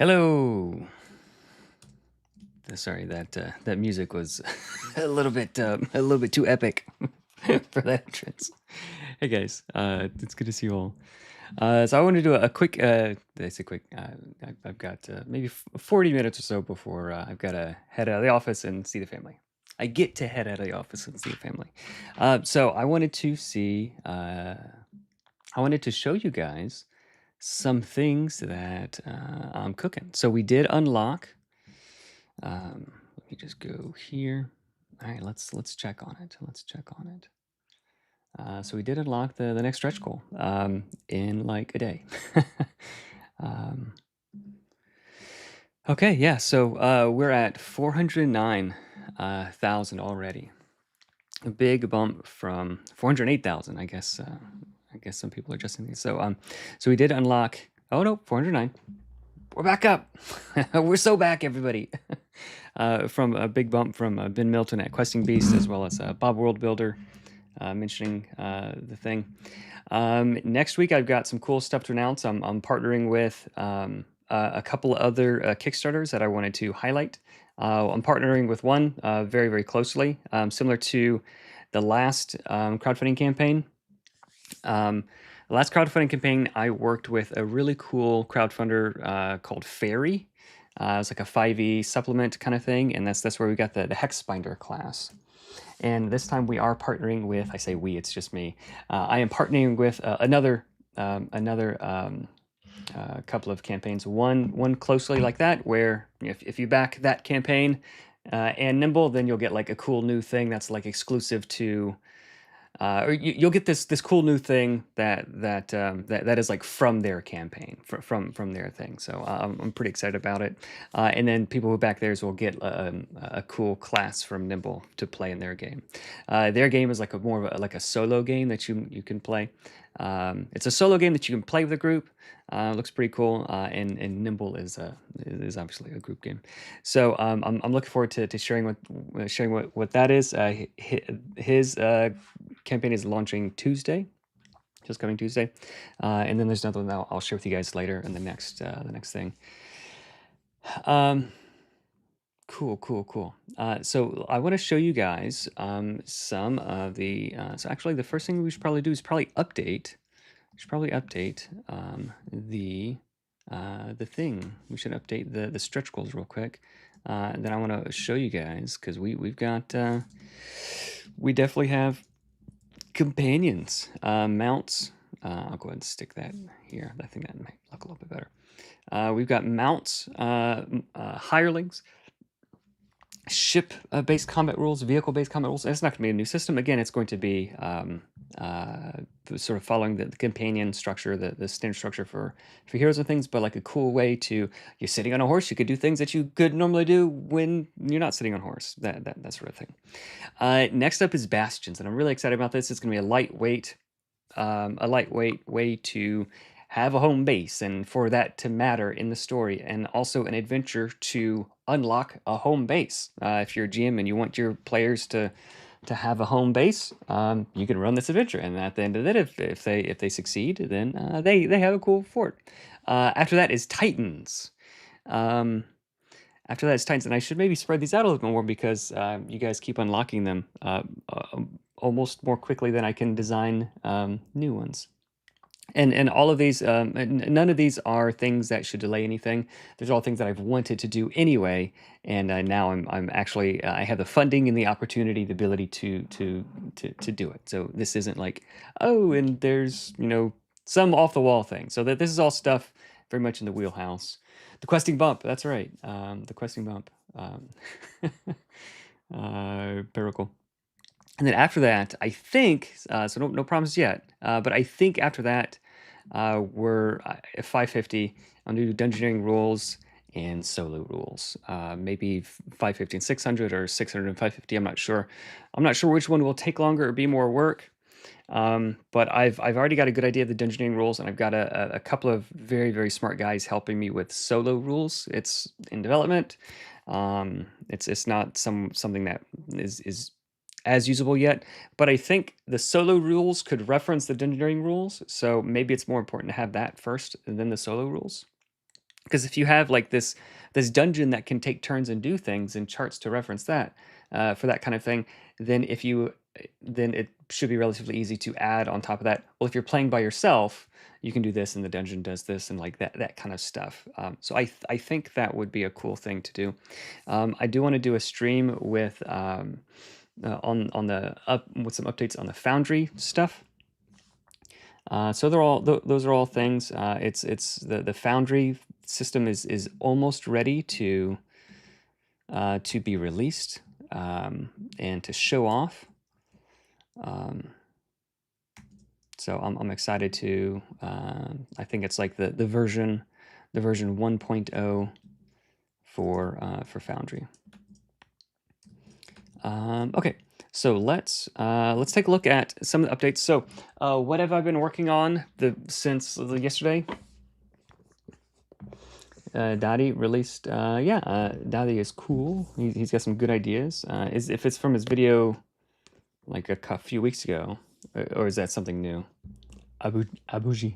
Hello. Sorry that music was a little bit too epic for that entrance. Hey guys, it's good to see you all. So I want to do a quick. I say quick. I've got maybe 40 minutes or so before I've got to head out of the office and see the family. I get to head out of the office and see the family. So I wanted to see. I wanted to show you guys some things that I'm cooking. So we did unlock. Let me just go here. All right, let's check on it. Let's check on it. So we did unlock the next stretch goal in like a day. um, okay, yeah. So we're at 409,000 already. A big bump from 408,000. I guess. I guess some people are adjusting these. So we did unlock. Oh no, 409. We're back up. We're so back, everybody. From a big bump from Ben Milton at Questing Beast, as well as Bob World Builder mentioning the thing. Next week, I've got some cool stuff to announce. I'm partnering with a couple other Kickstarters that I wanted to highlight. I'm partnering with one very, very closely, similar to the last crowdfunding campaign. The last crowdfunding campaign, I worked with a really cool crowdfunder called Fairy. It's like a 5e supplement kind of thing, and that's where we got the Hex Binder class. And this time we are partnering with, I say we, it's just me. I am partnering with another couple of campaigns. One closely like that, where if you back that campaign and Nimble, then you'll get like a cool new thing that's like exclusive to. Or you'll get this cool new thing that is like from their campaign, from their thing. So I'm pretty excited about it. And then people who back theirs will get a cool class from Nimble to play in their game. Their game is like more of like a solo game that you can play. It's a solo game that you can play with a group. Looks pretty cool. And Nimble is obviously a group game. So I'm looking forward to sharing what that is. His campaign is launching Tuesday, just coming Tuesday, and then there's another one that I'll share with you guys later in the next thing. Cool. So I want to show you guys some of the. So actually, the first thing we should probably do is update. We should probably update the thing. We should update the stretch goals real quick. And then I want to show you guys because we've got we definitely have companions, mounts. I'll go ahead and stick that here. I think that might look a little bit better. We've got mounts, hirelings, ship-based combat rules, vehicle-based combat rules. It's not going to be a new system. Again, it's going to be sort of following the companion structure, the standard structure for heroes and things, but like a cool way to, you're sitting on a horse, you could do things that you could normally do when you're not sitting on a horse, that sort of thing. Next up is bastions, and I'm really excited about this. It's going to be a lightweight way to have a home base and for that to matter in the story, and also an adventure to unlock a home base. If you're a GM and you want your players to have a home base, you can run this adventure, and at the end of it, if they succeed, then they have a cool fort. After that is Titans. After that is Titans, and I should maybe spread these out a little bit more because you guys keep unlocking them almost more quickly than I can design new ones. And all of these, none of these are things that should delay anything. There's all things that I've wanted to do anyway, and now I'm actually I have the funding and the opportunity, the ability to do it. So this isn't like, oh, and there's some off the wall thing. So that this is all stuff very much in the wheelhouse. The questing bump, that's right. The questing bump. Very cool. And then after that, I think, so no promises yet, but I think after that, we're at 550. I'm going to do dungeoneering rules and solo rules. Maybe 550 and 600 or 600 and 550. I'm not sure. I'm not sure which one will take longer or be more work. But I've already got a good idea of the dungeoneering rules, and I've got a couple of very, very smart guys helping me with solo rules. It's in development. It's not something that is as usable yet, but I think the solo rules could reference the dungeoneering rules, so maybe it's more important to have that first and then the solo rules. Because if you have like this dungeon that can take turns and do things and charts to reference that for that kind of thing, then if you then it should be relatively easy to add on top of that. Well, if you're playing by yourself, you can do this, and the dungeon does this, and like that kind of stuff. So I think that would be a cool thing to do. I do want to do a stream with on the up with some updates on the Foundry stuff. So they're all those are all things. It's the Foundry system is almost ready to be released and to show off. So I'm excited to. I think it's like the version 1.0 for Foundry. Okay, so let's take a look at some of the updates. So what have I been working on since yesterday? Daddy released, Daddy is cool. He's got some good ideas. If it's from his video like a few weeks ago, or is that something new? Abuji.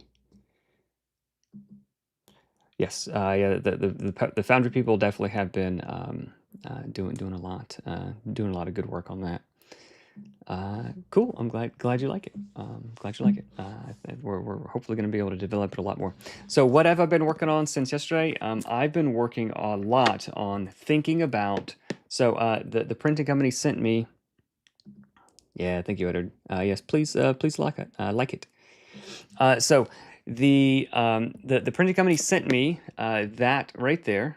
Yes, yeah, the Foundry people definitely have been doing a lot of good work on that. Cool. I'm glad you like it. Glad you like it. We're hopefully going to be able to develop it a lot more. So what have I been working on since yesterday? I've been working a lot on thinking about. So the printing company sent me. Yeah, thank you, Edward. Yes, please like it. So the printing company sent me that right there,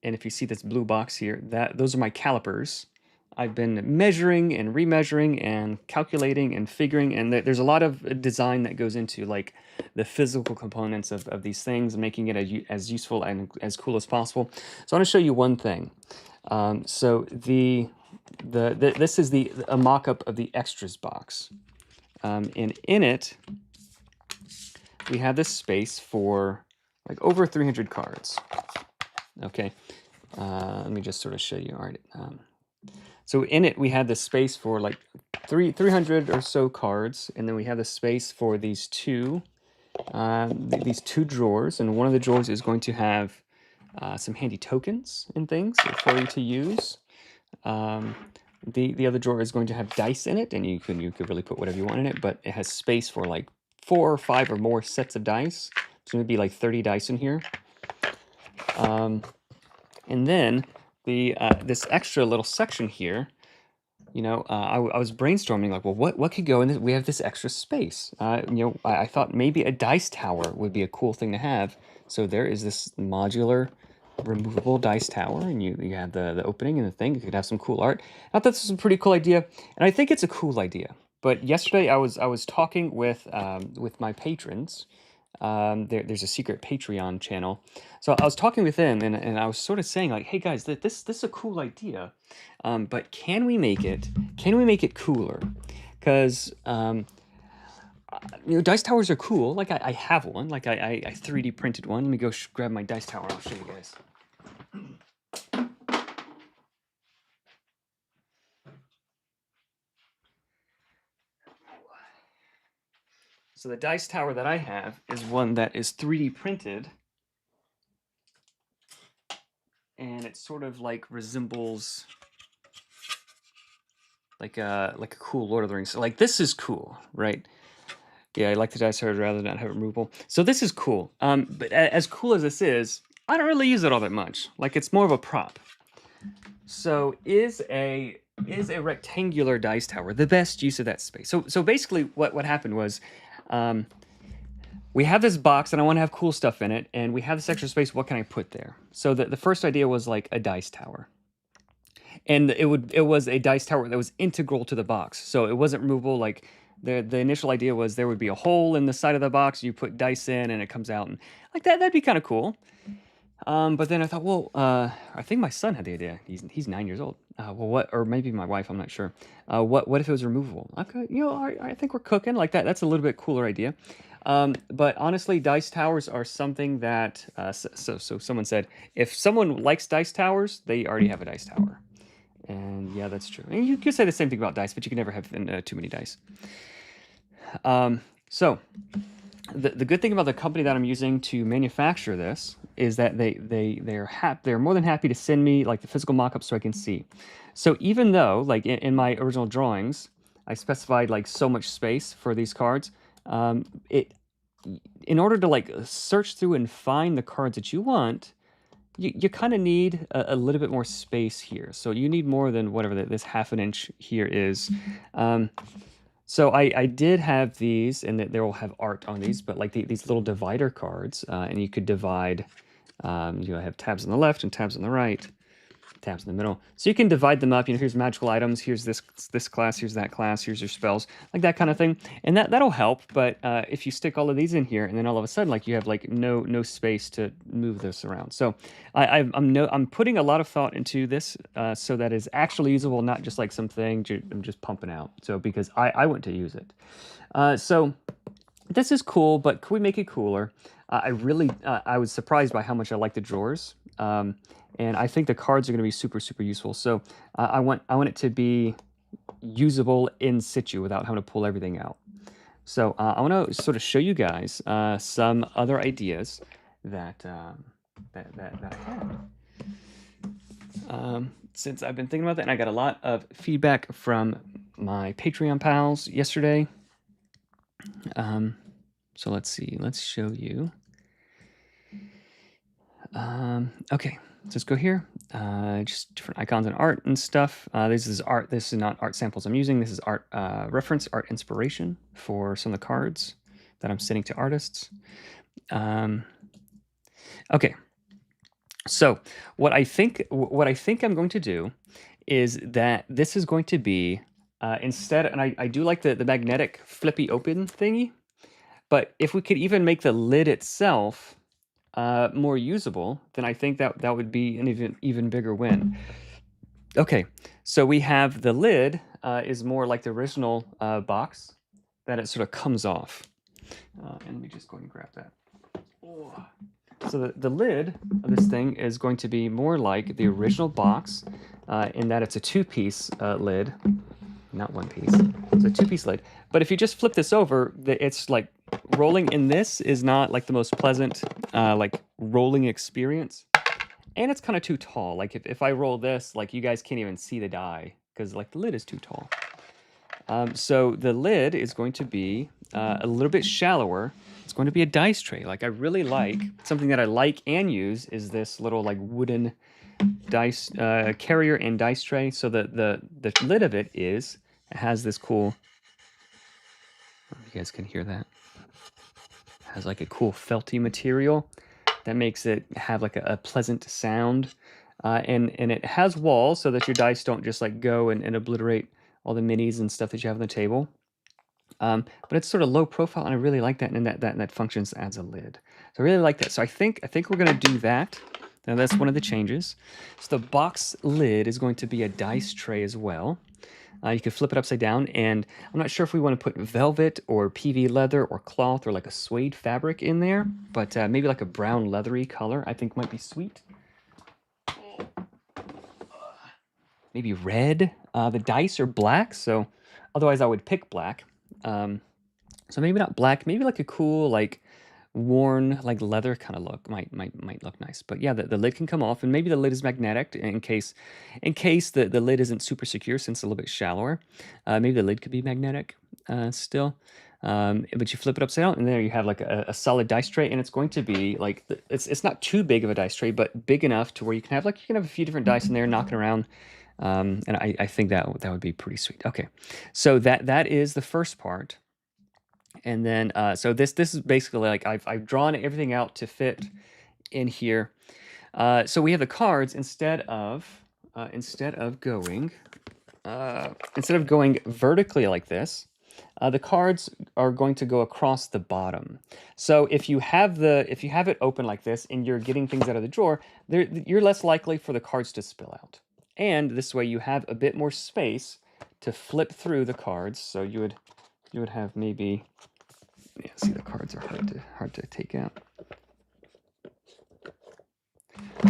and if you see this blue box here, those are my calipers. I've been measuring and remeasuring and calculating and figuring, and there's a lot of design that goes into like the physical components of these things, making it as useful and as cool as possible. So I want to show you one thing. So this is a mock-up of the extras box, and in it we have this space for like over 300 cards. Okay, let me just sort of show you. All right. So in it, we have the space for like 300 or so cards, and then we have the space for these two drawers, and one of the drawers is going to have some handy tokens and things for you to use. The other drawer is going to have dice in it, and you could really put whatever you want in it, but it has space for like 4 or 5 or more sets of dice. It's going to be like 30 dice in here. And then this extra little section here, I was brainstorming like, well, what could go in this? We have this extra space. I thought maybe a dice tower would be a cool thing to have. So there is this modular removable dice tower, and you have the opening and the thing. You could have some cool art. I thought this was a pretty cool idea, and I think it's a cool idea. But yesterday I was talking with my patrons. There's a secret Patreon channel. So I was talking with them, and I was sort of saying like, hey guys, this is a cool idea, but can we make it cooler? Because dice towers are cool. Like I have one. Like I 3D printed one. Let me go grab my dice tower. I'll show you guys. So the dice tower that I have is one that is 3D printed, and it sort of like resembles like a cool Lord of the Rings. So like this is cool, right? Yeah, I like the dice tower rather than not have it removable. So this is cool. But as cool as this is, I don't really use it all that much. Like it's more of a prop. So is a rectangular dice tower the best use of that space? So basically what happened was we have this box and I want to have cool stuff in it, and we have this extra space. What can I put there? So the first idea was like a dice tower. And it was a dice tower that was integral to the box. So it wasn't removable. Like the initial idea was there would be a hole in the side of the box, you put dice in and it comes out, and like that'd be kind of cool. But then I thought, well, I think my son had the idea. He's 9 years old. Well, what? Or maybe my wife. I'm not sure. What if it was removable? Okay, I think we're cooking like that. That's a little bit cooler idea. But honestly, dice towers are something that. So someone said if someone likes dice towers, they already have a dice tower. And yeah, that's true. And you could say the same thing about dice, but you can never have too many dice. So the good thing about the company that I'm using to manufacture this is that they're more than happy to send me like the physical mock-up so I can see. So even though like in my original drawings I specified like so much space for these cards, it in order to like search through and find the cards that you want, you kind of need a little bit more space here. So you need more than whatever this half an inch here is. So I did have these, and they will have art on these, but like these little divider cards, and you could divide. You have tabs on the left and tabs on the right, tabs in the middle. So you can divide them up. You know, here's magical items. Here's this class. Here's that class. Here's your spells, like that kind of thing. And that'll help. But if you stick all of these in here, and then all of a sudden, like you have like no space to move this around. So I'm putting a lot of thought into this so that it's actually usable, not just like something I'm just pumping out. So because I want to use it. So this is cool, but could we make it cooler? I was surprised by how much I like the drawers. And I think the cards are going to be super useful. So I want it to be usable in situ without having to pull everything out. So I want to sort of show you guys some other ideas that I had. Since I've been thinking about that, and I got a lot of feedback from my Patreon pals yesterday. So let's see. Let's show you. Okay. Let's go here. Just different icons and art and stuff. This is art. This is not art samples I'm using. This is art reference, art inspiration for some of the cards that I'm sending to artists. Okay. So what I think I'm going to do is that this is going to be instead, and I do like the magnetic flippy open thingy, but if we could even make the lid itself more usable, then I think that would be an even bigger win. Okay, so we have the lid is more like the original box, that it sort of comes off. And let me just go and grab that. Oh. So the lid of this thing is going to be more like the original box in that it's a two-piece lid, not one piece. It's a two-piece lid. But if you just flip this over, it's like rolling in this is not like the most pleasant like rolling experience. And it's kind of too tall. Like if I roll this, like you guys can't even see the die because like the lid is too tall. So the lid is going to be a little bit shallower. It's going to be a dice tray. Like I really like, something that I like and use is this little like wooden dice carrier and dice tray. So the lid of it has this cool, I don't know if you guys can hear that. It has like a cool felty material that makes it have like a pleasant sound. And it has walls so that your dice don't just like go and obliterate all the minis and stuff that you have on the table. But it's sort of low profile, and I really like that, and that functions as a lid. So I really like that. So I think we're going to do that. Now that's one of the changes. So the box lid is going to be a dice tray as well. You can flip it upside down, and I'm not sure if we want to put velvet or PV leather or cloth or like a suede fabric in there, but maybe like a brown leathery color I think might be sweet. Maybe red. The dice are black, so otherwise I would pick black. So maybe not black, maybe like a cool, like worn, like leather kind of look might look nice. But yeah, the lid can come off, and maybe the lid is magnetic in case the lid isn't super secure since it's a little bit shallower. Maybe the lid could be magnetic still. But you flip it upside down, and there you have like a solid dice tray, and it's going to be like it's not too big of a dice tray, but big enough to where you can have a few different dice in there knocking around. And I think that would be pretty sweet. Okay, so that is the first part. And then, so this is basically like I've drawn everything out to fit in here. So we have the cards instead of going vertically like this. The cards are going to go across the bottom. So if you have it open like this and you're getting things out of the drawer, you're less likely for the cards to spill out. And this way you have a bit more space to flip through the cards. So you would have maybe, yeah, see, the cards are hard to take out.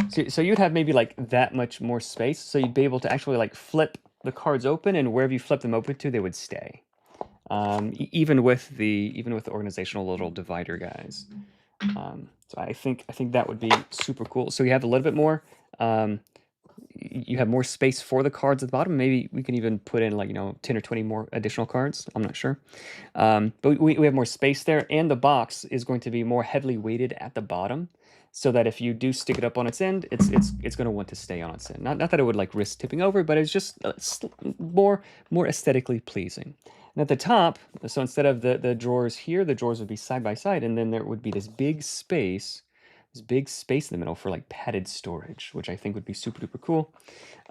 So you'd have maybe like that much more space. So you'd be able to actually like flip the cards open, and wherever you flip them open to, they would stay. even with the organizational little divider guys. So I think that would be super cool. So you have a little bit more. Um, you have more space for the cards at the bottom. Maybe we can even put in like 10 or 20 more additional cards. I'm not sure. But we have more space there, and the box is going to be more heavily weighted at the bottom, so that if you do stick it up on its end, it's going to want to stay on its end. Not that it would like risk tipping over, but it's just more aesthetically pleasing. And at the top, so instead of the drawers here, the drawers would be side by side, and then there would be this big space in the middle for like padded storage, which I think would be super duper cool.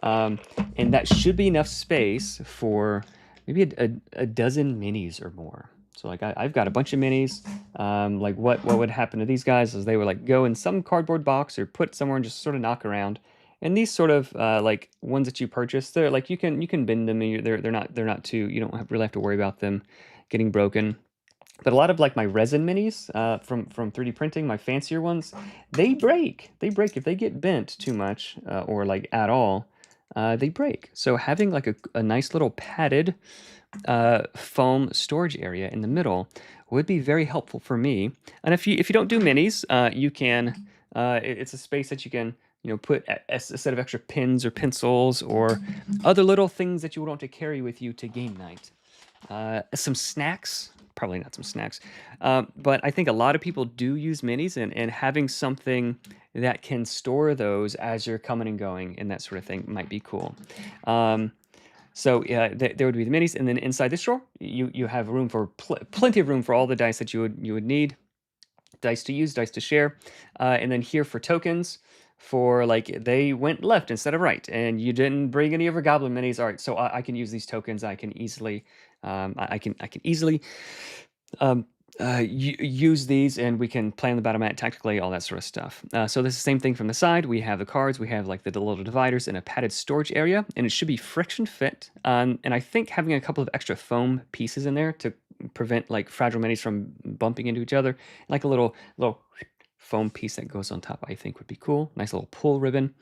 And that should be enough space for maybe a dozen minis or more. So like I've got a bunch of minis. Like what would happen to these guys is they would like go in some cardboard box or put somewhere and just sort of knock around. And these sort of like ones that you purchase, they're like you can bend them. And they're not too, you don't really have to worry about them getting broken. But a lot of like my resin minis from 3D printing, my fancier ones, they break. They break if they get bent too much or like at all. They break. So having like a nice little padded foam storage area in the middle would be very helpful for me. And if you don't do minis, you can. It's a space that you can put a set of extra pens or pencils or other little things that you would want to carry with you to game night. Some snacks, probably not some snacks, but I think a lot of people do use minis, and having something that can store those as you're coming and going and that sort of thing might be cool. So yeah, there would be the minis, and then inside this drawer, you have room for plenty of room for all the dice that you would need. Dice to use, dice to share, and then here for tokens, for like they went left instead of right, and you didn't bring any of your goblin minis. All right, so I can use these tokens. I can easily, I can easily um, use these, and we can plan the battle mat tactically, all that sort of stuff. So this is the same thing from the side. We have the cards, we have like the little dividers and a padded storage area, and it should be friction fit. And I think having a couple of extra foam pieces in there to prevent like fragile minis from bumping into each other, like a little foam piece that goes on top, I think would be cool. Nice little pull ribbon.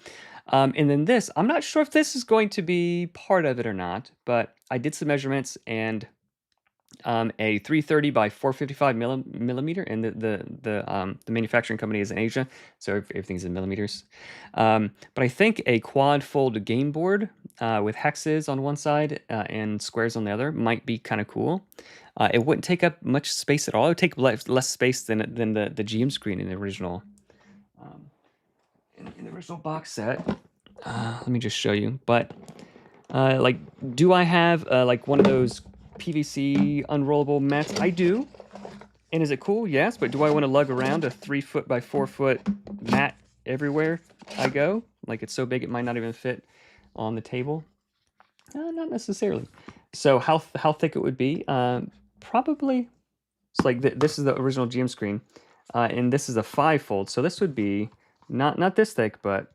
And then this, I'm not sure if this is going to be part of it or not, but I did some measurements, and a 330 by 455 millimeter, and the manufacturing company is in Asia, so everything's in millimeters. But I think a quad fold game board with hexes on one side and squares on the other might be kind of cool. It wouldn't take up much space at all. It would take less space than the GM screen in the original in the original box set. Let me just show you. But like, do I have like one of those PVC unrollable mats? I do. And is it cool? Yes. But do I want to lug around a 3 foot by 4 foot mat everywhere I go? Like, it's so big it might not even fit on the table? Not necessarily. So how thick it would be? Probably. It's like this is the original GM screen, and this is a 5-fold. So this would be not this thick, but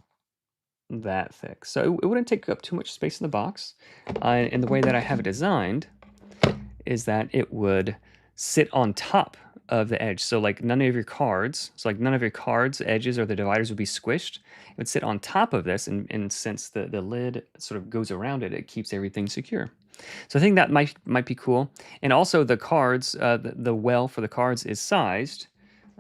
that thick. So it wouldn't take up too much space in the box. And the way that I have it designed is that it would sit on top of the edge. So like none of your cards, edges or the dividers would be squished. It would sit on top of this, and since the lid sort of goes around it, it keeps everything secure. So I think that might be cool. And also the cards, the well for the cards is sized.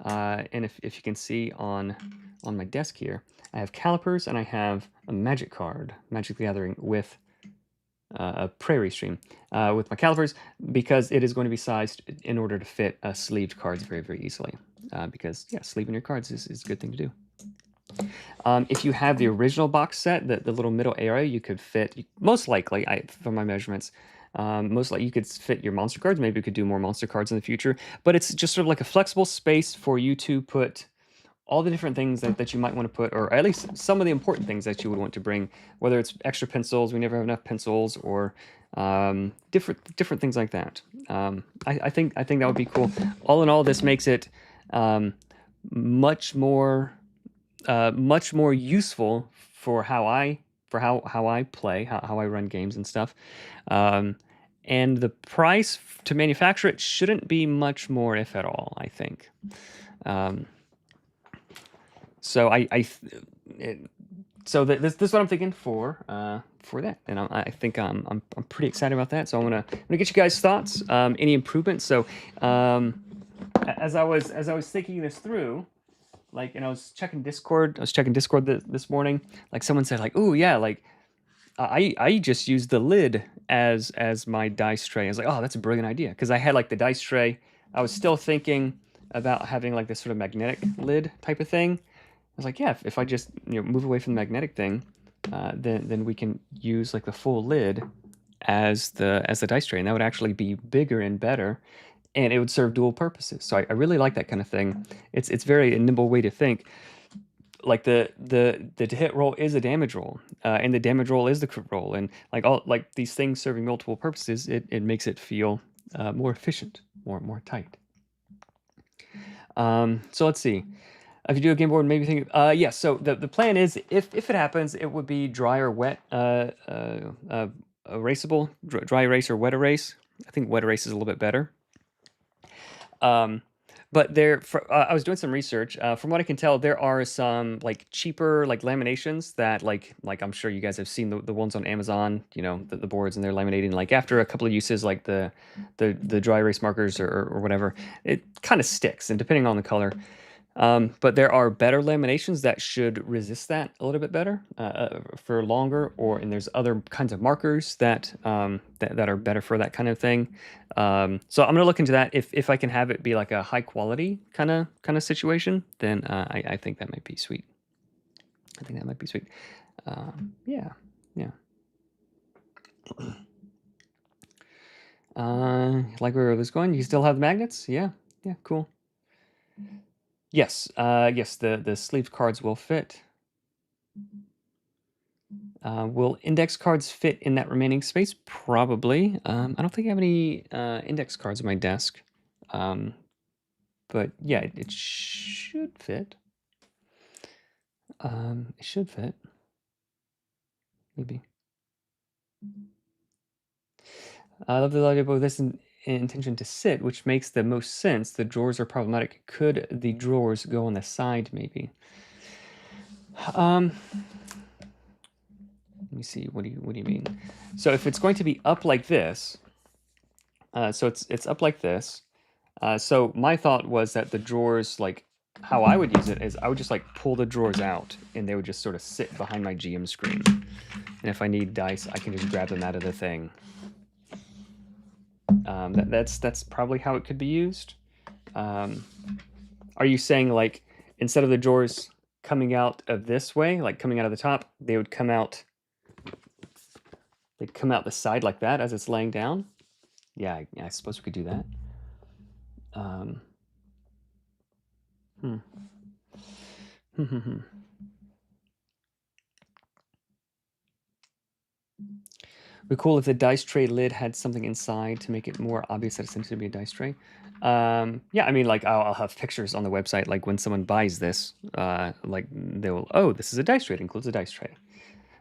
And if you can see on my desk here, I have calipers and I have a magic card, Magic the Gathering, with a prairie stream with my calipers, because it is going to be sized in order to fit sleeved cards very, very easily. Because yeah, sleeving your cards is a good thing to do. If you have the original box set, the little middle area, you could fit, most likely, from my measurements, most likely you could fit your monster cards. Maybe we could do more monster cards in the future, but it's just sort of like a flexible space for you to put all the different things that you might want to put, or at least some of the important things that you would want to bring, whether it's extra pencils, we never have enough pencils, or different things like that. I think that would be cool. All in all, this makes it much more useful for how I play, how I run games and stuff. And the price to manufacture it shouldn't be much more, if at all, I think. So so this is what I'm thinking for that, and I think I'm pretty excited about that. So I'm gonna get you guys' thoughts, any improvements. So as I was thinking this through, like, and I was checking Discord this morning. Like someone said, like, oh yeah, like I just used the lid as my dice tray. I was like, oh, that's a brilliant idea, because I had like the dice tray. I was still thinking about having like this sort of magnetic lid type of thing. I was like, yeah, if I just move away from the magnetic thing, then we can use like the full lid as the dice tray, and that would actually be bigger and better, and it would serve dual purposes. So I really like that kind of thing. It's very a nimble way to think. Like the to hit roll is a damage roll, and the damage roll is the crit roll, and like all like these things serving multiple purposes, it makes it feel more efficient, more tight. So let's see. If you do a game board, maybe think. Yeah. So the plan is, if it happens, it would be dry or wet, erasable, dry erase or wet erase. I think wet erase is a little bit better. But I was doing some research. From what I can tell, there are some like cheaper like laminations that like I'm sure you guys have seen the ones on Amazon. The boards, and they're laminating like after a couple of uses, like the dry erase markers or whatever. It kind of sticks, and depending on the color. But there are better laminations that should resist that a little bit better for longer, and there's other kinds of markers that are better for that kind of thing. So I'm gonna look into that. If I can have it be like a high quality kind of situation, then I think that might be sweet. I think that might be sweet. Yeah, yeah. Like where this going? You still have magnets? Yeah, yeah, cool. Yes, yes. The sleeve cards will fit. Will index cards fit in that remaining space? Probably. I don't think I have any index cards on my desk. But yeah, it should fit. It should fit. Maybe. I love the idea of this intention to sit, which makes the most sense. The drawers are problematic. Could the drawers go on the side, maybe? Let me see. What do you mean? So if it's going to be up like this, so it's up like this. So my thought was that the drawers, like how I would use it is I would just like pull the drawers out, and they would just sort of sit behind my GM screen. And if I need dice, I can just grab them out of the thing. That's probably how it could be used. Are you saying like instead of the drawers coming out of this way, like coming out of the top, they would come out? They'd come out the side like that as it's laying down? Yeah, I suppose we could do that. Be cool if the dice tray lid had something inside to make it more obvious that it's intended to be a dice tray. Yeah, I mean, like I'll have pictures on the website. Like when someone buys this, like oh, this is a dice tray. It includes a dice tray.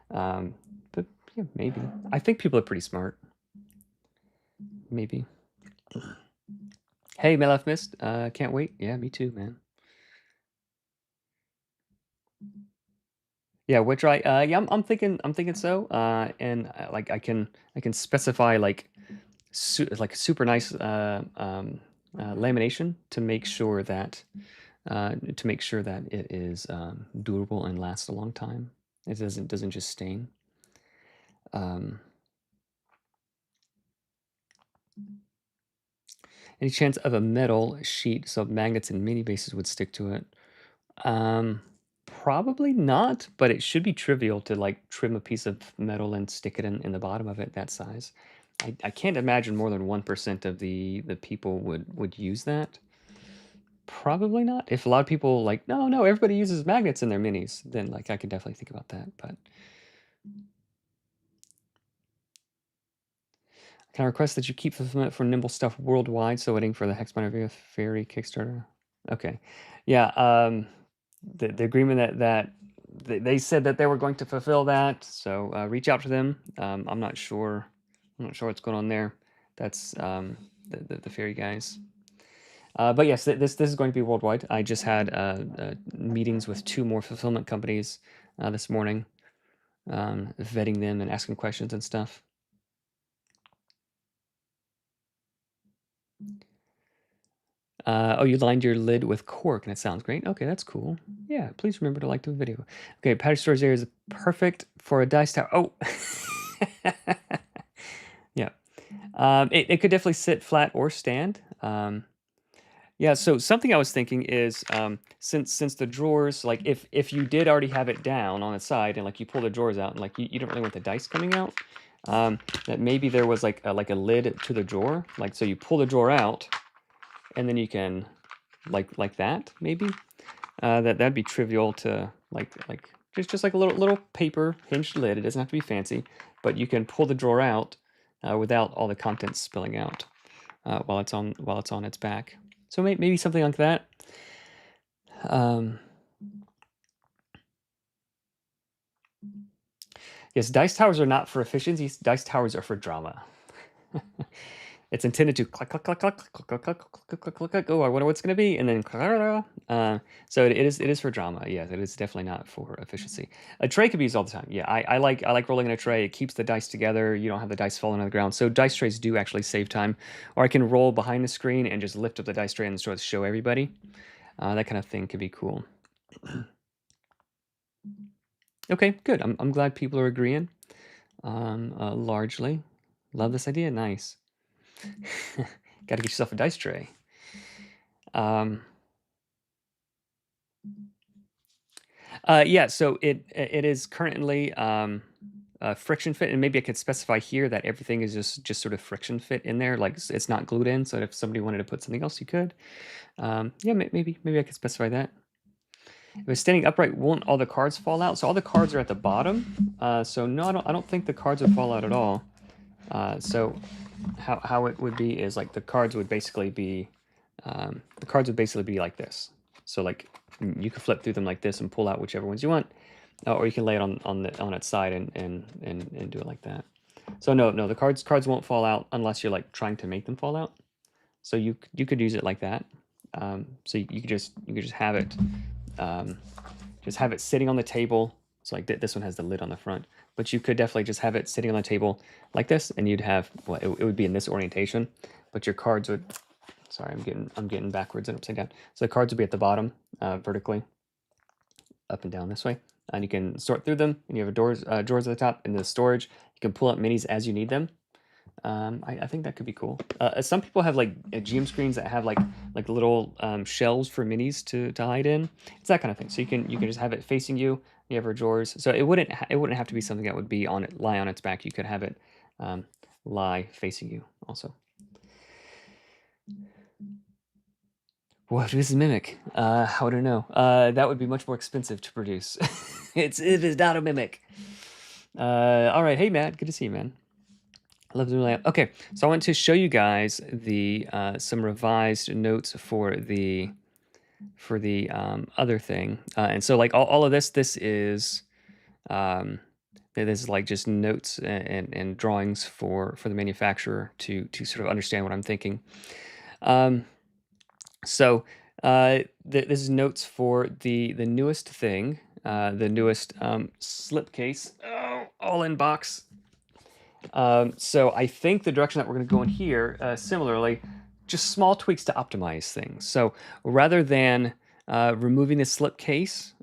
But yeah, maybe. I think people are pretty smart. Maybe. Hey, Melef Mist. Can't wait. Yeah, me too, man. Yeah, which yeah, I'm thinking so. And like I can specify like super nice lamination to make sure that it is durable and lasts a long time. It doesn't just stain. Any chance of a metal sheet so magnets and mini bases would stick to it? Probably not, but it should be trivial to like trim a piece of metal and stick it in the bottom of it that size. I can't imagine more than 1% of the people would use that. Probably not. If a lot of people like, no, everybody uses magnets in their minis, then like I could definitely think about that. But can I request that you keep fulfillment for Nimble stuff worldwide? So waiting for the Hexbinder Fairy Kickstarter. Okay, yeah. The agreement that they said that they were going to fulfill that. So reach out to them. I'm not sure. What's going on there. That's the fairy guys. But yes, this is going to be worldwide. I just had meetings with 2 more fulfillment companies this morning, vetting them and asking questions and stuff. Oh, you lined your lid with cork, and it sounds great. Okay, that's cool. Yeah, please remember to like the video. Okay, patio storage area is perfect for a dice tower. Oh, yeah. It could definitely sit flat or stand. Yeah, so something I was thinking is since the drawers, like if you did already have it down on its side and like you pull the drawers out and like you don't really want the dice coming out, that maybe there was like a lid to the drawer, like so you pull the drawer out and then you can like that maybe. That'd be trivial to like just like a little paper hinged lid. It doesn't have to be fancy, but you can pull the drawer out without all the contents spilling out while it's on its back. So maybe something like that. Yes, dice towers are not for efficiency. Dice towers are for drama. It's intended to click, click, click, click, click, click, click, click, click, click, click. Oh, I wonder what's going to be, and then so it is for drama. Yes, it is definitely not for efficiency. A tray could be used all the time. Yeah, I like rolling in a tray. It keeps the dice together. You don't have the dice falling on the ground. So dice trays do actually save time. Or I can roll behind the screen and just lift up the dice tray and sort of show everybody. That kind of thing could be cool. Okay, good. I'm glad people are agreeing. Largely, love this idea. Nice. Got to get yourself a dice tray. Yeah, so it is currently friction fit, and maybe I could specify here that everything is just sort of friction fit in there, like it's not glued in. So if somebody wanted to put something else, you could. Yeah, maybe I could specify that. If it's standing upright, won't all the cards fall out? So all the cards are at the bottom. So no, I don't think the cards would fall out at all. So how it would be is like the cards would basically be like this. So like you could flip through them like this and pull out whichever ones you want, or you can lay it on its side and do it like that. So no, the cards won't fall out unless you're like trying to make them fall out. So you could use it like that. So you could just have it sitting on the table. So like this one has the lid on the front, but you could definitely just have it sitting on the table like this, and you'd have, well, it would be in this orientation, but your cards would, sorry, I'm getting backwards and upside down. So the cards would be at the bottom, vertically, up and down this way, and you can sort through them. And you have drawers at the top, and the storage. You can pull out minis as you need them. I think that could be cool. Some people have like GM screens that have like little shelves for minis to hide in. It's that kind of thing. So you can just have it facing you. You have your drawers. So it wouldn't have to be something that would be lie on its back. You could have it lie facing you also. What is Mimic? I don't know. That would be much more expensive to produce. It is not a Mimic. All right. Hey, Matt. Good to see you, man. I love the new layout. Okay, so I want to show you guys the some revised notes for the other thing. And so like all of this is this is like just notes and drawings for the manufacturer to sort of understand what I'm thinking. So this is notes for the newest thing, the newest slipcase. Oh, all in box. So I think the direction that we're going to go in here, similarly, just small tweaks to optimize things. So rather than removing the slipcase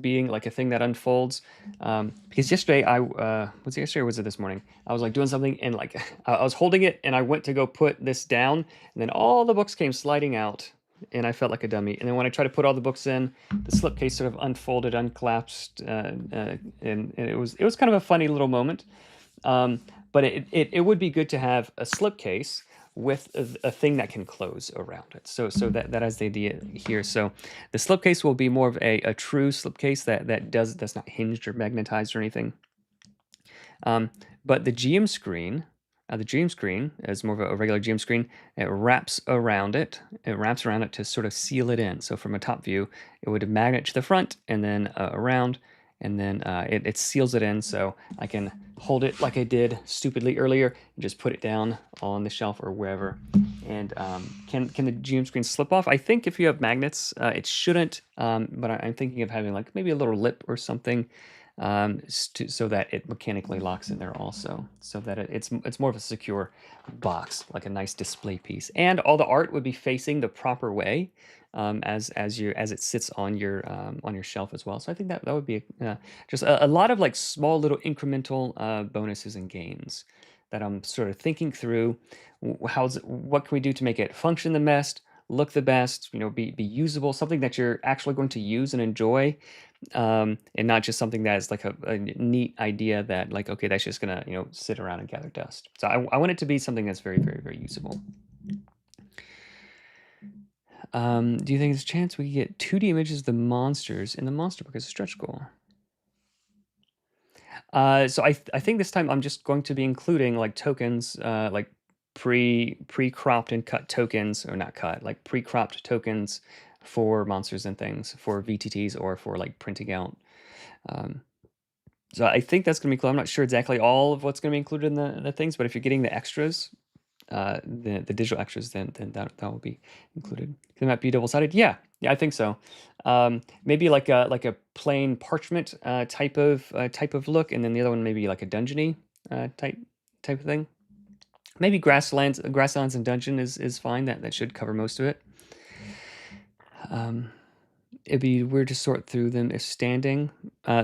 being like a thing that unfolds, because yesterday was it yesterday or was it this morning? I was like doing something and like I was holding it and I went to go put this down, and then all the books came sliding out. And I felt like a dummy. And then when I tried to put all the books in, the slipcase sort of unfolded, uncollapsed, and it was kind of a funny little moment. But it would be good to have a slipcase with a thing that can close around it. So that is the idea here. So the slipcase will be more of a true slipcase that's not hinged or magnetized or anything. But the GM screen, is more of a regular GM screen. It wraps around it. It wraps around it to sort of seal it in. So from a top view, it would magnet to the front and then around, and then it seals it in, so I can hold it like I did stupidly earlier and just put it down on the shelf or wherever. And can the GM screen slip off? I think if you have magnets, it shouldn't, but I'm thinking of having like maybe a little lip or something, so that it mechanically locks in there also, so that it's more of a secure box, like a nice display piece. And all the art would be facing the proper way, as it sits on your shelf as well. So I think that would be just a lot of like small little incremental bonuses and gains that I'm sort of thinking through. What can we do to make it function the best, look the best, be usable, something that you're actually going to use and enjoy, and not just something that is like a neat idea that like, okay, that's just gonna sit around and gather dust. So I want it to be something that's very, very, very usable. Do you think there's a chance we could get 2D images of the monsters in the monster book as a stretch goal? So I think this time I'm just going to be including like tokens, like pre-cropped and cut tokens, or not cut, like pre-cropped tokens for monsters and things, for VTTs or for like printing out. So I think that's gonna be cool. I'm not sure exactly all of what's gonna be included in the things, but if you're getting the extras, the digital extras, then that will be included. Can that be double-sided? Yeah, I think so. Maybe like a plain parchment type of look, and then the other one maybe like a dungeony type of thing. Maybe grasslands and dungeon is fine. That should cover most of it. It'd be weird to sort through them if standing.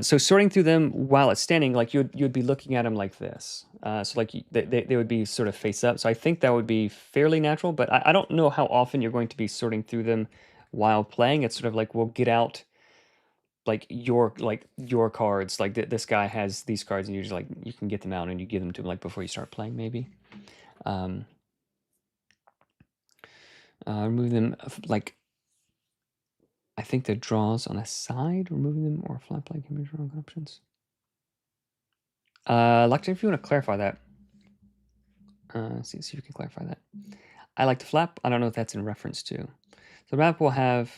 So sorting through them while it's standing, like you'd be looking at them like this. So like they would be sort of face up. So I think that would be fairly natural, but I don't know how often you're going to be sorting through them while playing. It's sort of like we'll get out like your cards. Like this guy has these cards, and you just like you can get them out and you give them to him like before you start playing, maybe. Remove them like. I think the draws on the side, removing them, or flap like image wrong options. Lecter, if you want to clarify that. See if you can clarify that. I like to flap. I don't know if that's in reference to. So the map will have.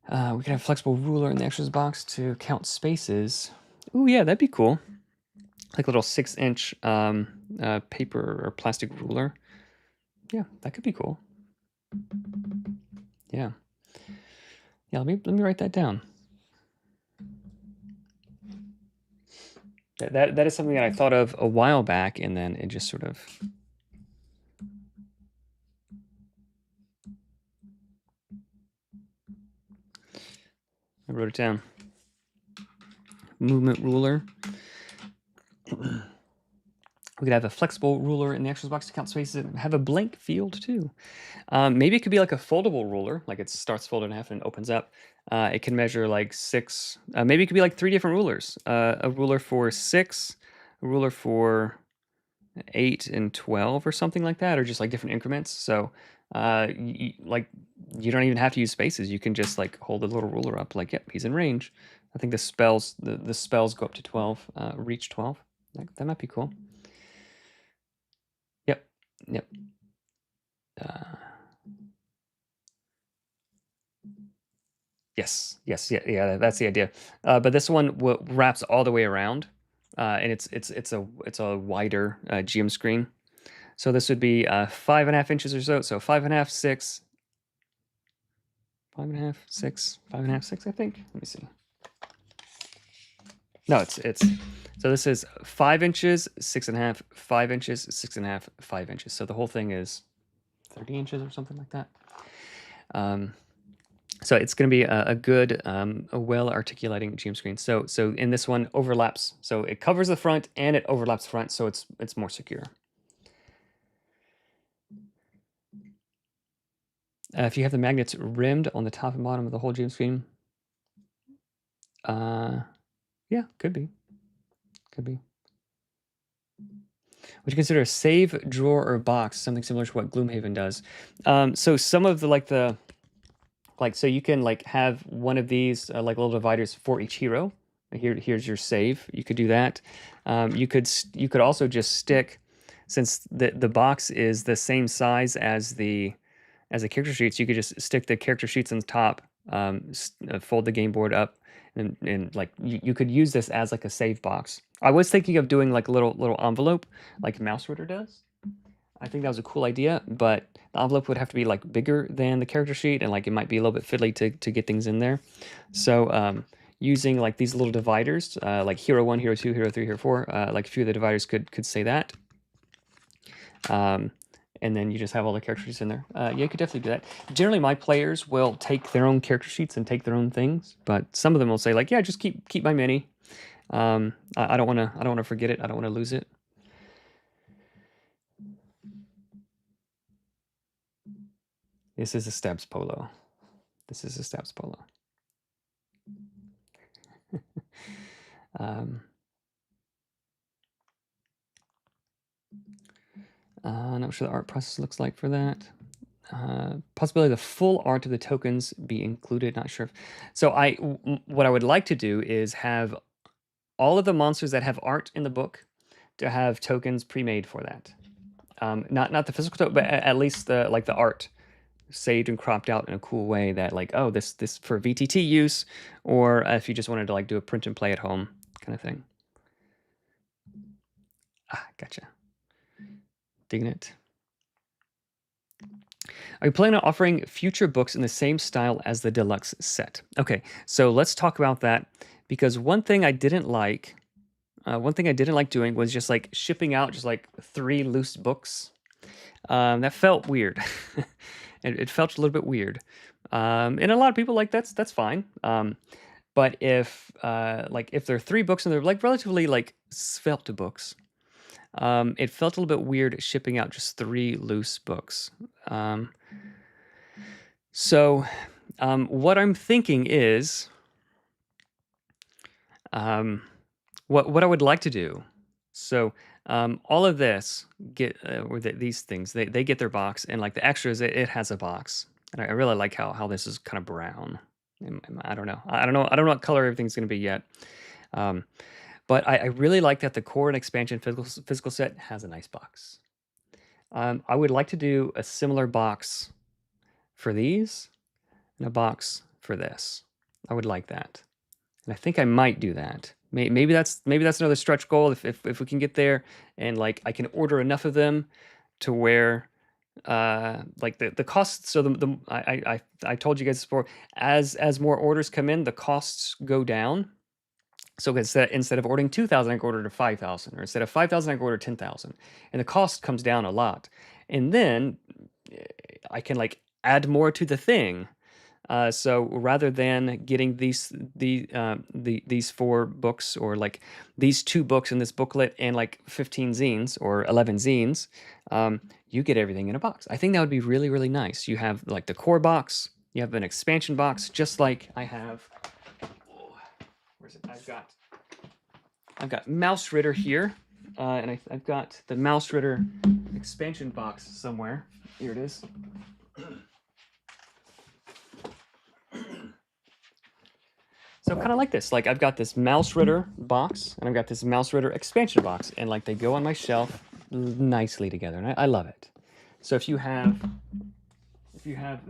We can have flexible ruler in the extras box to count spaces. Ooh, yeah, that'd be cool. Like a little 6-inch paper or plastic ruler. Yeah, that could be cool. Yeah. Yeah, let me write that down. That is something that I thought of a while back, and then it just sort of. I wrote it down. Movement ruler. We could have a flexible ruler in the extras box to count spaces and have a blank field too. Maybe it could be like a foldable ruler, like it starts folded in half and opens up. It can measure like 6. Maybe it could be like 3 different rulers. A ruler for 6, a ruler for 8 and 12 or something like that, or just like different increments. So like you don't even have to use spaces. You can just like hold the little ruler up like, yep, he's in range. I think the spells go up to 12, reach 12. That might be cool. Yep. Yes, yeah. That's the idea. But this one wraps all the way around, and it's a wider GM screen. So this would be 5.5 inches or so. So 5.5, 6, 5.5, 6, 5.5, 6. I think. Let me see. No, it's. So this is 5 inches, 6.5, 5 inches, 6.5, 5 inches. So the whole thing is 30 inches or something like that. So it's going to be a good, a well-articulating GM screen. So in this one overlaps. So it covers the front and it overlaps the front, so it's more secure. If you have the magnets rimmed on the top and bottom of the whole GM screen, yeah, could be. Would you consider a save, drawer, or box something similar to what Gloomhaven does? So some of the so you can like have one of these like little dividers for each hero. Here's your save. You could do that. You could also just stick, since the box is the same size as the character sheets. You could just stick the character sheets on the top, fold the game board up, and like you could use this as like a save box. I was thinking of doing like a little envelope like Mouse Ritter does. I think that was a cool idea, but the envelope would have to be like bigger than the character sheet, and like it might be a little bit fiddly to get things in there. So using like these little dividers, like Hero 1, Hero 2, Hero 3, Hero 4, like a few of the dividers could say that. And then you just have all the character sheets in there. Yeah, you could definitely do that. Generally, my players will take their own character sheets and take their own things, but some of them will say like, yeah, just keep my mini. I don't want to forget it. I don't want to lose it. This is a Stabs Polo. This is a Stabs Polo. Not sure the art process looks like for that. Possibility the full art of the tokens be included. Not sure. So what I would like to do is have all of the monsters that have art in the book to have tokens pre-made for that. Not the physical token, but at least the art saved and cropped out in a cool way that like, oh, this for VTT use, or if you just wanted to like do a print and play at home kind of thing. Gotcha. Digging it. Are you planning on offering future books in the same style as the deluxe set? Okay, so let's talk about that, because one thing I didn't like doing was just like shipping out just like 3 loose books. That felt weird. It felt a little bit weird. And a lot of people like that's fine. But if there are 3 books and they're like relatively like svelte books, it felt a little bit weird shipping out just 3 loose books. So what I'm thinking is, what I would like to do. So all of this these things they get their box, and like the extras it has a box, and I really like how this is kind of brown. I don't know. I don't know what color everything's going to be yet. But I really like that the core and expansion physical set has a nice box. I would like to do a similar box for these and a box for this. I would like that. And I think I might do that. Maybe that's another stretch goal if we can get there, and like I can order enough of them to where like the costs. So I told you guys before, as more orders come in, the costs go down. So instead of ordering 2,000, I can order to 5,000, or instead of 5,000, I can order 10,000, and the cost comes down a lot. And then I can like add more to the thing. So rather than getting these 4 books, or like these 2 books in this booklet and like 15 zines or 11 zines, you get everything in a box. I think that would be really, really nice. You have like the core box, you have an expansion box, just like I have. Where's it? I've got Mouse Ritter here, and I've got the Mouse Ritter expansion box somewhere. Here it is. So kind of like this, like I've got this Mouse Ritter box, and I've got this Mouse Ritter expansion box, and like they go on my shelf nicely together, and I love it. So if you have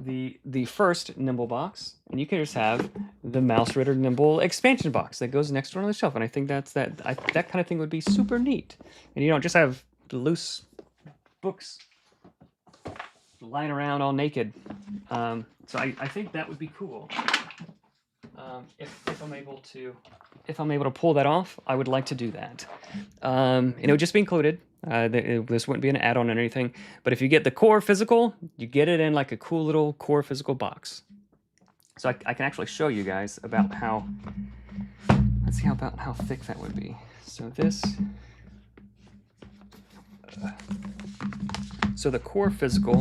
the first Nimble box, and you can just have the Mouse Ritter Nimble expansion box that goes next to on the shelf, and I think that kind of thing would be super neat, and you don't just have loose books lying around all naked. So I think that would be cool. If I'm able to pull that off, I would like to do that. And it would just be included. This wouldn't be an add-on or anything. But if you get the core physical, you get it in like a cool little core physical box. So I can actually show you guys about how. Let's see about how thick that would be. So this. So the core physical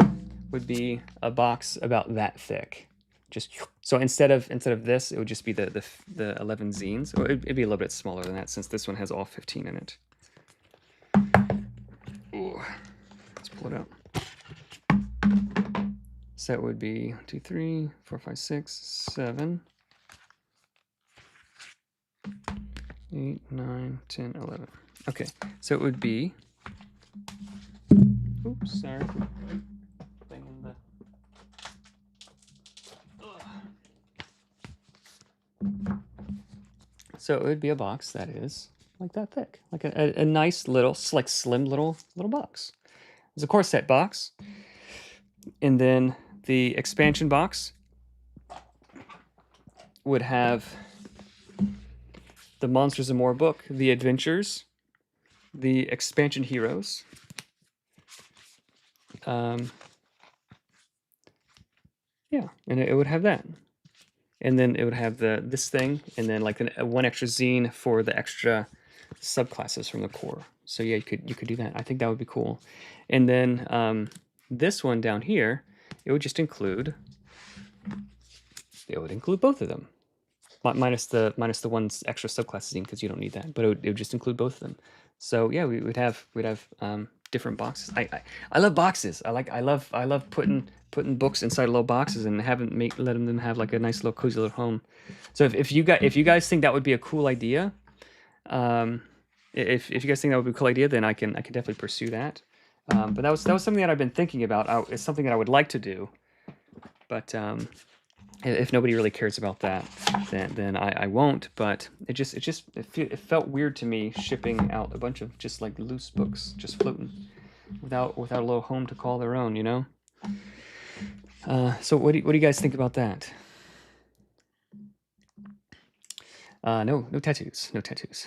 would be a box about that thick. Just so instead of this, it would just be the 11 zines. Or it'd be a little bit smaller than that, since this one has all 15 in it. Ooh, let's pull it out. So it would be 2, 3, 4, 5, 6, 7, 8, 9, 10, 11. Okay, so it would be. Oops, sorry. So it would be a box that is like that thick, like a nice little, like slim little box. There's a core set box, and then the expansion box would have the Monsters and More book, the adventures, the expansion heroes. Yeah, and it would have that. And then it would have this thing, and then like one extra zine for the extra subclasses from the core. So yeah, you could do that. I think that would be cool. And then this one down here, it would just include. It would include both of them, minus the one's extra subclass zine because you don't need that. But it would just include both of them. So yeah, we'd have different boxes. I love boxes. I love putting books inside little boxes and letting them have like a nice little cozy little home. So if you guys think that would be a cool idea, if you guys think that would be a cool idea, then I can definitely pursue that. But that was something that I've been thinking about. It's something that I would like to do, but if nobody really cares about that, then I won't. But it felt weird to me shipping out a bunch of just like loose books just floating without a little home to call their own, you know. So what do you guys think about that? No tattoos, no tattoos.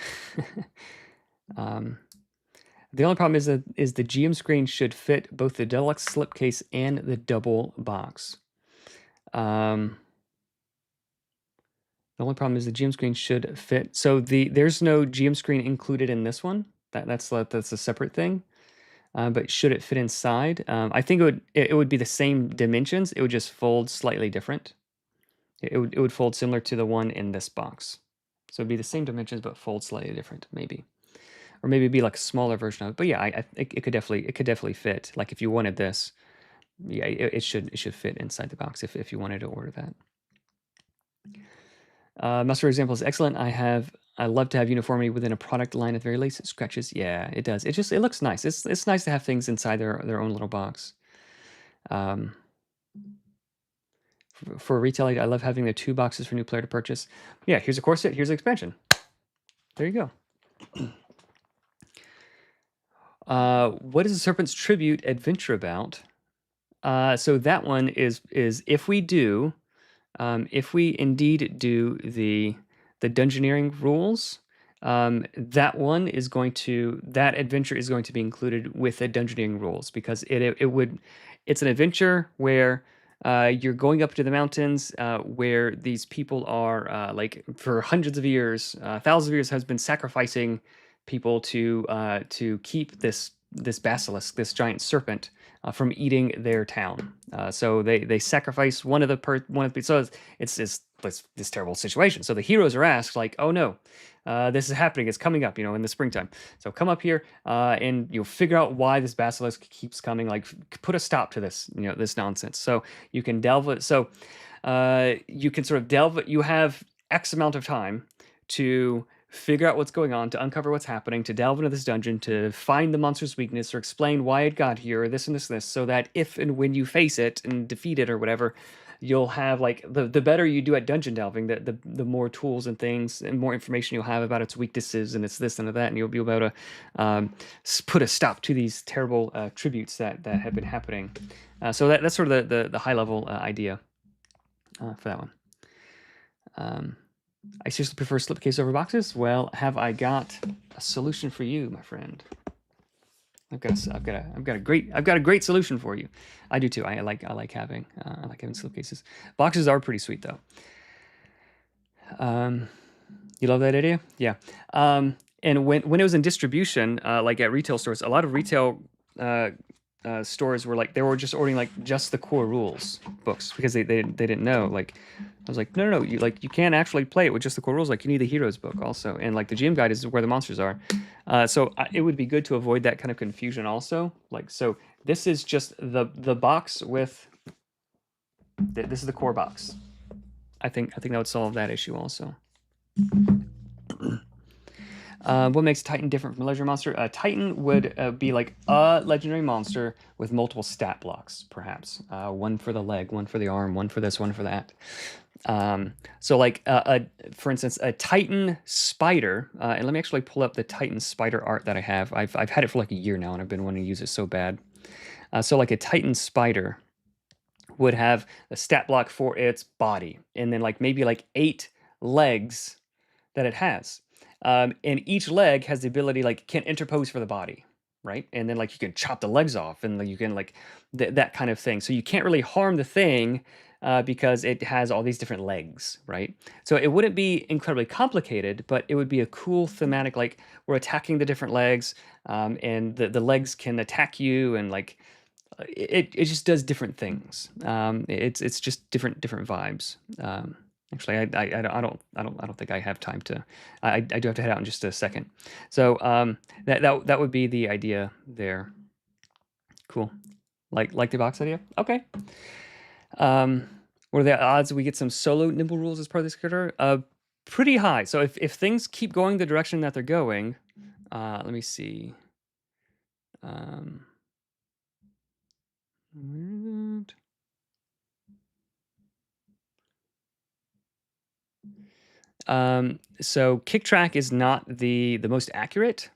The only problem is the GM screen should fit both the deluxe slipcase and the double box. The only problem is the GM screen should fit. So there's no GM screen included in this one. That's a separate thing. But should it fit inside? I think it would be the same dimensions. It would just fold slightly different. It would fold similar to the one in this box. So it'd be the same dimensions but fold slightly different, maybe. Or maybe it'd be like a smaller version of it. But yeah, it could definitely fit. Like if you wanted this, yeah, it should fit inside the box if you wanted to order that. Master example is excellent. I love to have uniformity within a product line at the very least. It scratches. Yeah, it does. It looks nice. It's nice to have things inside their own little box. For retail, I love having the 2 boxes for new player to purchase. Yeah, here's a core set. Here's an expansion. There you go. What is the Serpent's Tribute adventure about? So that one is if we indeed do the dungeoneering rules, that adventure is going to be included with the dungeoneering rules because it's an adventure where you're going up to the mountains where these people are like for hundreds of years, thousands of years has been sacrificing people to keep this basilisk, this giant serpent, from eating their town. So they sacrifice one of the so it's this terrible situation. So the heroes are asked like, oh no, this is happening. It's coming up, in the springtime. So come up here and you'll figure out why this basilisk keeps coming. Like put a stop to this, this nonsense. So you can delve it. So you can sort of delve. You have X amount of time to figure out what's going on, to uncover what's happening, to delve into this dungeon, to find the monster's weakness or explain why it got here, or this and this and this, so that if and when you face it and defeat it or whatever, you'll have like the better you do at dungeon delving, the more tools and things and more information you'll have about its weaknesses and its this and that, and you'll be able to put a stop to these terrible tributes that have been happening. So that's sort of the high level idea for that one. I seriously prefer slipcase over boxes. Well, have I got a solution for you, my friend? I've got a great solution for you. I do too. I like having slipcases. Boxes are pretty sweet though. You love that idea? Yeah. And when it was in distribution, like at retail stores, a lot of retail stores were like, they were just ordering like just the core rules books because they didn't know. Like I was like, no, you can't actually play it with just the core rules. Like you need the heroes book also, and like the GM guide is where the monsters are. So it would be good to avoid that kind of confusion also. Like so, this is just the box with. This is the core box. I think that would solve that issue also. What makes Titan different from Legendary Monster? Titan would be like a Legendary Monster with multiple stat blocks, perhaps. One for the leg, one for the arm, one for this, one for that. So like, for instance, a Titan Spider, and let me actually pull up the Titan Spider art that I have. I've had it for like a year now, and I've been wanting to use it so bad. So like a Titan Spider would have a stat block for its body, and then like maybe like 8 legs that it has. And each leg has the ability, like, can interpose for the body, right? And then, like, you can chop the legs off, and like, you can, like, that kind of thing. So you can't really harm the thing because it has all these different legs, right? So it wouldn't be incredibly complicated, but it would be a cool thematic, like, we're attacking the different legs, and the legs can attack you, and, like, it just does different things. It's just different vibes. Actually, I don't think I have time to. I do have to head out in just a second. So that would be the idea there. Cool. Like the box idea. Okay. What are the odds we get some solo Nimble rules as part of this character? Pretty high. So if things keep going the direction that they're going, let me see. So kick track is not the most accurate.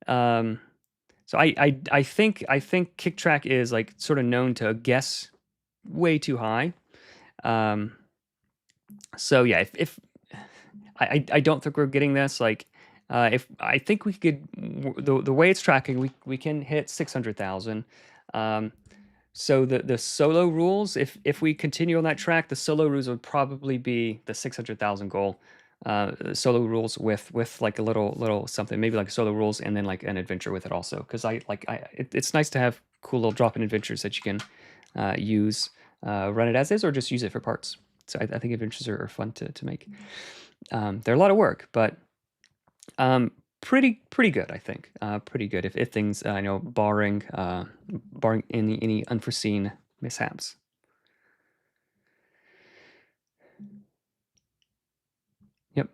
So I think kick track is like sort of known to guess way too high. So yeah, if I don't think we're getting this. Like, if I think we could, the way it's tracking, we can hit 600,000. So the solo rules, if we continue on that track, the solo rules would probably be the 600,000 goal. Solo rules with like a little something, maybe like solo rules and then like an adventure with it also. Because it's nice to have cool little drop-in adventures that you can use, run it as is, or just use it for parts. So I think adventures are fun to make. They're a lot of work, but pretty good, I think. Pretty good if things, I know, barring any unforeseen mishaps. Yep.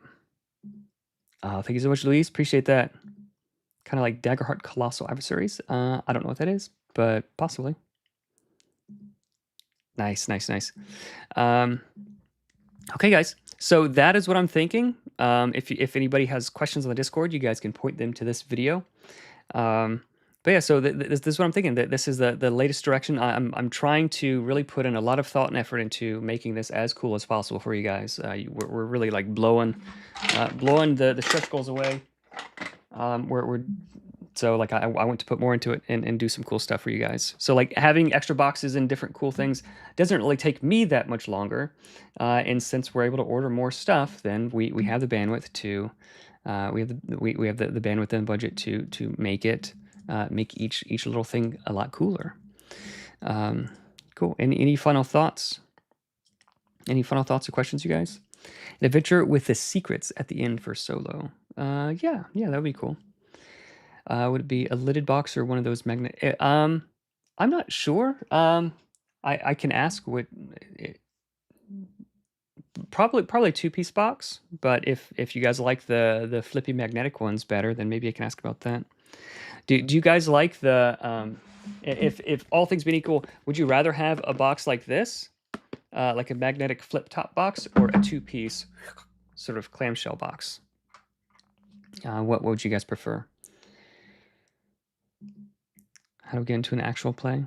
Thank you so much, Louise. Appreciate that. Kind of like Daggerheart Colossal Adversaries. I don't know what that is, but possibly. Nice. Okay, guys. So that is what I'm thinking. If anybody has questions on the Discord, you guys can point them to this video. But yeah, so this is what I'm thinking. That this is the latest direction. I'm trying to really put in a lot of thought and effort into making this as cool as possible for you guys. We're really like blowing the stretch goals away. So like I want to put more into it and do some cool stuff for you guys. So like having extra boxes and different cool things doesn't really take me that much longer. And since we're able to order more stuff, then we have the bandwidth to we have the bandwidth and budget to make it make each little thing a lot cooler. Cool. Any final thoughts? Any final thoughts or questions, you guys? An adventure with the secrets at the end for solo. Yeah, that would be cool. Would it be a lidded box or one of those magnet? I'm not sure. I can ask what. Probably a 2-piece box, but if you guys like the flippy magnetic ones better, then maybe I can ask about that. Do you guys like the if all things being equal, would you rather have a box like this, like a magnetic flip top box, or a 2-piece sort of clamshell box? What would you guys prefer? How do we get into an actual play?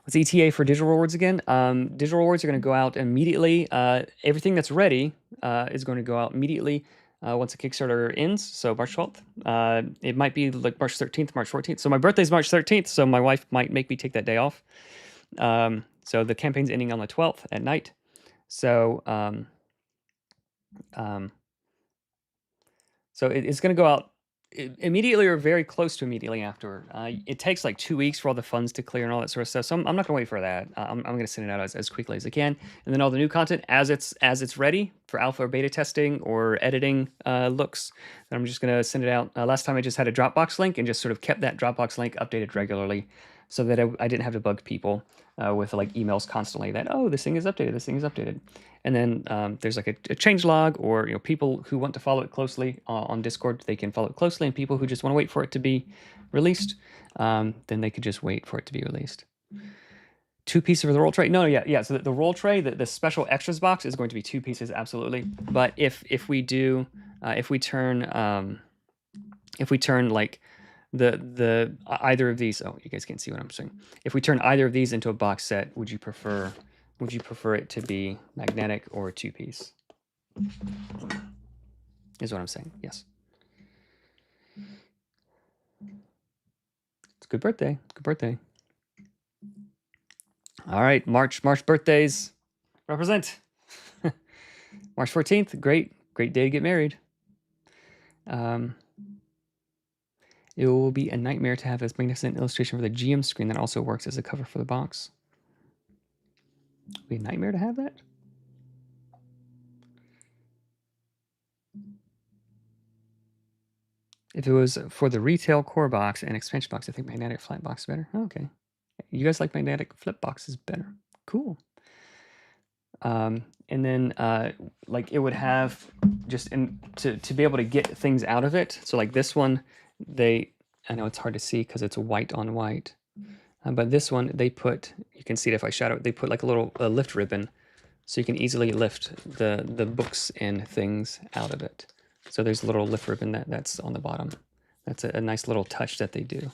What's ETA for digital rewards again? Digital rewards are going to go out immediately. Everything that's ready is going to go out immediately once the Kickstarter ends, so March 12th. It might be like March 13th, March 14th. So my birthday's March 13th, so my wife might make me take that day off. So the campaign's ending on the 12th at night. So so it's going to go out immediately or very close to immediately after. It takes like 2 weeks for all the funds to clear and all that sort of stuff. So I'm not going to wait for that. I'm going to send it out as quickly as I can, and then all the new content as it's ready for alpha or beta testing or editing looks. Then I'm just going to send it out. Last time I just had a Dropbox link and just sort of kept that Dropbox link updated regularly so that I didn't have to bug people with like emails constantly that, oh, this thing is updated, this thing is updated. And then there's like a change log, or people who want to follow it closely on Discord, they can follow it closely, and people who just want to wait for it to be released, then they could just wait for it to be released. 2 pieces for the roll tray? No, yeah. So the roll tray, the special extras box is going to be 2 pieces, absolutely. But if we do, if we turn like the either of these, oh, you guys can't see what I'm saying. If we turn either of these into a box set, would you prefer it to be magnetic or a 2-piece? Is what I'm saying. Yes. It's a good birthday. Good birthday. All right, March birthdays represent. March 14th, great day to get married. It will be a nightmare to have this magnificent illustration for the GM screen that also works as a cover for the box. It'll be a nightmare to have that? If it was for the retail core box and expansion box, I think magnetic flat box is better. Okay. You guys like magnetic flip boxes better. Cool. And then like it would have just to be able to get things out of it. So like this one, I know it's hard to see because it's white on white, but this one they put, you can see it if I shadow it, they put like a little lift ribbon, so you can easily lift the books and things out of it. So there's a little lift ribbon that's on the bottom. That's a nice little touch that they do.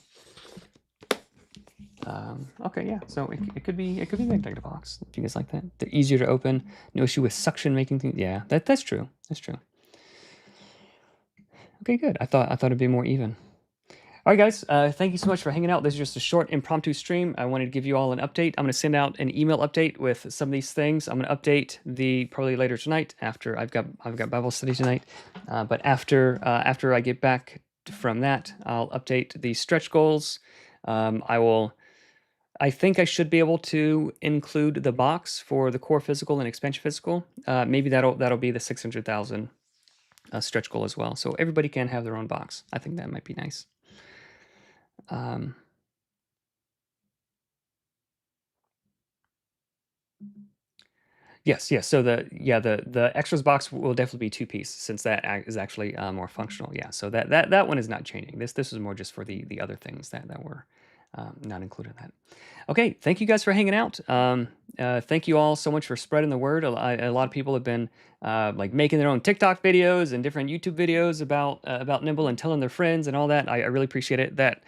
Okay, yeah. So it could be magnetic box if you guys like that. They're easier to open. No issue with suction making things. Yeah, that's true. That's true. Okay, good. I thought it'd be more even. All right, guys. Thank you so much for hanging out. This is just a short impromptu stream. I wanted to give you all an update. I'm going to send out an email update with some of these things. I'm going to update probably later tonight after I've got Bible study tonight. But after I get back from that, I'll update the stretch goals. I think I should be able to include the box for the core physical and expansion physical. Maybe that'll be the 600,000 stretch goal as well. So everybody can have their own box. I think that might be nice. Yes. So the extras box will definitely be 2-piece, since that is actually more functional. Yeah. So that one is not changing. This is more just for the other things that were not included in that. Okay, thank you guys for hanging out. Thank you all so much for spreading the word. A lot of people have been like making their own TikTok videos and different YouTube videos about Nimble and telling their friends and all that. I really appreciate it. That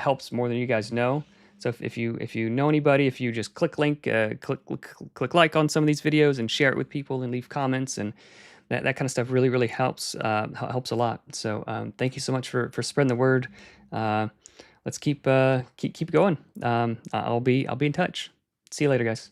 helps more than you guys know. So if you know anybody, if you just click like on some of these videos and share it with people and leave comments, and that kind of stuff really helps helps a lot. So thank you so much for spreading the word. Let's keep going. I'll be in touch. See you later, guys.